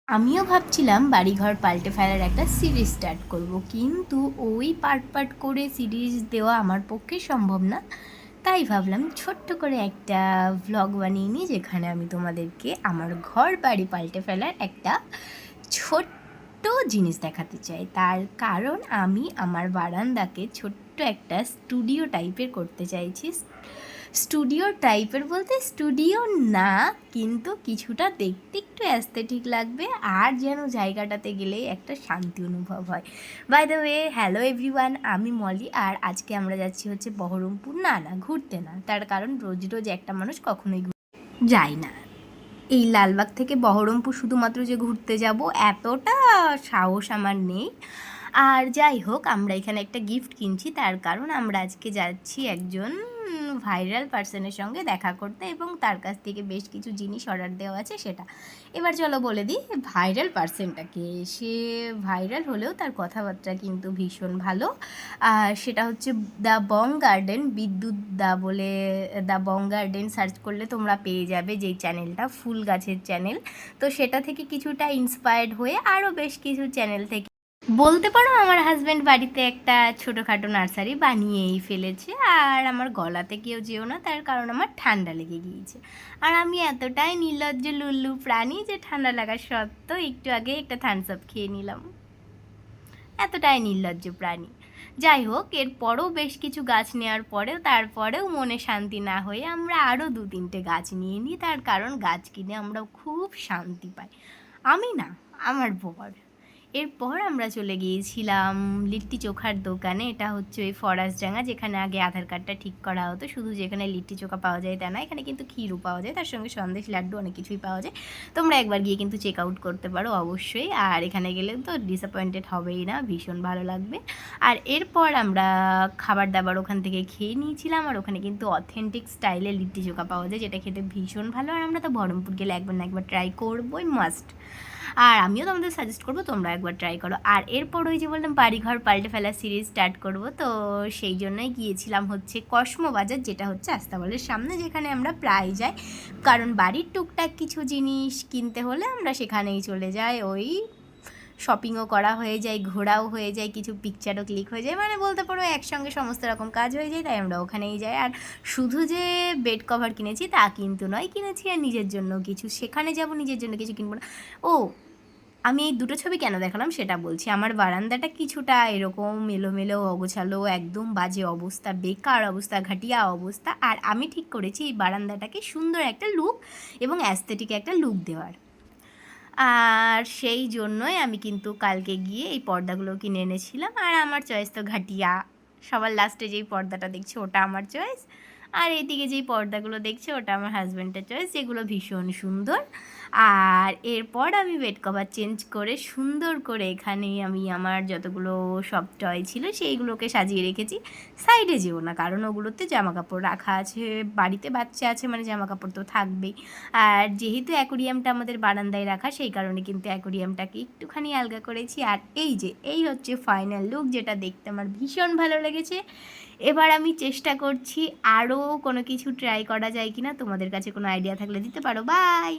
আমিও ভাবছিলাম বাড়িঘর পাল্টে ফেলার একটা সিরিজ স্টার্ট করব, কিন্তু ওই পার্ট পার্ট করে সিরিজ দেওয়া আমার পক্ষে সম্ভব না। তাই ভাবলাম ছোট্ট করে একটা ভ্লগ বানিয়ে নিই, যেখানে আমি তোমাদেরকে আমার ঘর বাড়ি পাল্টে ফেলার একটা ছোট্ট জিনিস দেখাতে চাই। তার কারণ আমি আমার বারান্দাকে ছোট্ট একটা স্টুডিও টাইপের করতে চাইছি। স্টুডিও টাইপের বলতে স্টুডিও না, কিন্তু কিছুটা দেখতে একটু অ্যাস্থেটিক লাগবে, আর যেন জায়গাটাতে গেলেই একটা শান্তি অনুভব হয়। By the way, hello everyone, আমি মলি। আর আজকে আমরা যাচ্ছি হচ্ছে বহরমপুর। না না, ঘুরতে না, তার কারণ রোজ রোজ একটা মানুষ কখনোই যায় না। এই লালবাগ থেকে বহরমপুর শুধুমাত্র যে ঘুরতে যাব, এতটা সাহস আমার নেই। আর যাই হোক, আমরা এখানে একটা গিফট কিনছি, তার কারণ আমরা আজকে যাচ্ছি একজন ভাইরাল পার্সনের সঙ্গে দেখা করতে, এবং তার কাছ থেকে বেশ কিছু জিনিস অর্ডার দেওয়া আছে সেটা। এবার চলো বলে দিই ভাইরাল পার্সনটাকে। সে ভাইরাল হলেও তার কথাবার্তা কিন্তু ভীষণ ভালো। আর সেটা হচ্ছে দ্য বং গার্ডেন, বিদ্যুৎ দা বলে। দ্য বং গার্ডেন সার্চ করলে তোমরা পেয়ে যাবে, যেই চ্যানেলটা ফুল গাছের চ্যানেল। তো সেটা থেকে কিছুটা ইন্সপায়ার্ড হয়ে আরও বেশ কিছু চ্যানেল থেকে বলতে পারো আমার হাজব্যান্ড বাড়িতে একটা ছোটোখাটো নার্সারি বানিয়েই ফেলেছে। আর আমার গলাতে কেউ যেও না, তার কারণ আমার ঠান্ডা লেগে গিয়েছে। আর আমি এতটাই নির্লজ্জ লুল্লু প্রাণী যে ঠান্ডা লাগার সত্ত্বেও একটু আগে একটা থামস আপ খেয়ে নিলাম। এতটাই নির্লজ্জ প্রাণী। যাই হোক, এরপরও বেশ কিছু গাছ নেওয়ার পরেও তারপরেও মনে শান্তি না হয়ে আমরা আরও 2-3টে গাছ নিয়ে নিই, তার কারণ গাছ কিনে আমরা খুব শান্তি পাই। আমি না, আমার বর। এরপর আমরা চলে গিয়েছিলাম লিট্টি চোখার দোকানে। এটা হচ্ছে ওই ফরাসডাঙ্গা, যেখানে আগে আধার কার্ডটা ঠিক করা হতো। শুধু যেখানে লিট্টি চোখা পাওয়া যায় তা না, এখানে কিন্তু ক্ষীরও পাওয়া যায়, তার সঙ্গে সন্দেশ, লাড্ডু, অনেক কিছুই পাওয়া যায়। তোমরা একবার গিয়ে কিন্তু চেক আউট করতে পারো অবশ্যই। আর এখানে গেলে তো ডিসঅ্যাপয়েন্টেড হবেই না, ভীষণ ভালো লাগবে। আর এরপর আমরা খাবার দাবার ওখান থেকে খেয়ে নিয়েছিলাম। আর ওখানে কিন্তু অথেন্টিক স্টাইলে লিট্টি চোখা পাওয়া যায়, যেটা খেতে ভীষণ ভালো। আর আমরা তো বহরমপুর গেলে একবার না একবার ট্রাই করবোই, মাস্ট। আর আমিও তোমাদের সাজেস্ট করবো তোমরা একবার ট্রাই করো। আর এরপর ওই যে বললাম বাড়িঘর পাল্টে ফেলা সিরিজ স্টার্ট করব, তো সেই জন্যই গিয়েছিলাম হচ্ছে কসমো বাজার, যেটা হচ্ছে আস্তাবলের সামনে, যেখানে আমরা প্রায় যাই। কারণ বাড়ির টুকটাক কিছু জিনিস কিনতে হলে আমরা সেখানেই চলে যাই। ওই শপিংও করা হয়ে যায়, ঘোরাও হয়ে যায়, কিছু পিকচারও ক্লিক হয়ে যায়, মানে বলতে পারো একসঙ্গে সমস্ত রকম কাজ হয়ে যায়, তাই আমরা ওখানেই যাই। আর শুধু যে বেড কভার কিনেছি তা কিন্তু নয়, কিনেছি আর নিজের জন্য কিছু। সেখানে যাব, নিজের জন্য কিছু কিনবো না। ও, আমি এই দুটো ছবি কেন দেখালাম সেটা বলছি। আমার বারান্দাটা কিছুটা এরকম এলোমেলো, অগোছালো, একদম বাজে অবস্থা, বেকার অবস্থা, ঘাটিয়া অবস্থা। আর আমি ঠিক করেছি এই বারান্দাটাকে সুন্দর একটা লুক এবং অ্যাস্থেটিক একটা লুক দেওয়ার। আর সেই জন্যই আমি কিন্তু কালকে গিয়ে এই পর্দাগুলো কিনে এনেছিলাম। আর আমার চয়েস তো ঘাটিয়া। সবার লাস্টে যেই পর্দাটা দেখছে ওটা আমার চয়েস, আর এইদিকে যেই পর্দাগুলো দেখছে ওটা আমার হাজব্যান্ডের চয়েস, যেগুলো ভীষণ সুন্দর। আর এরপর আমি বেড কভার চেঞ্জ করে সুন্দর করে এখানে আমি আমার যতগুলো সব টয় ছিল সেইগুলোকে সাজিয়ে রেখেছি। সাইডে যেও না, কারণ ওগুলোতে জামা কাপড় রাখা আছে, বাড়িতে বাচ্চা আছে মানে জামা কাপড় তো থাকবেই। আর যেহেতু অ্যাকোরিয়ামটা আমাদের বারান্দায় রাখা, সেই কারণে কিন্তু অ্যাকোরিয়ামটাকে একটুখানি আলগা করেছি। আর এই হচ্ছে ফাইনাল লুক, যেটা দেখতে আমার ভীষণ ভালো লেগেছে। এবার আমি চেষ্টা করছি আরও কোনো কিছু ট্রাই করা যায় কিনা। তোমাদের কাছে কোনো আইডিয়া থাকলে দিতে পারো। বাই।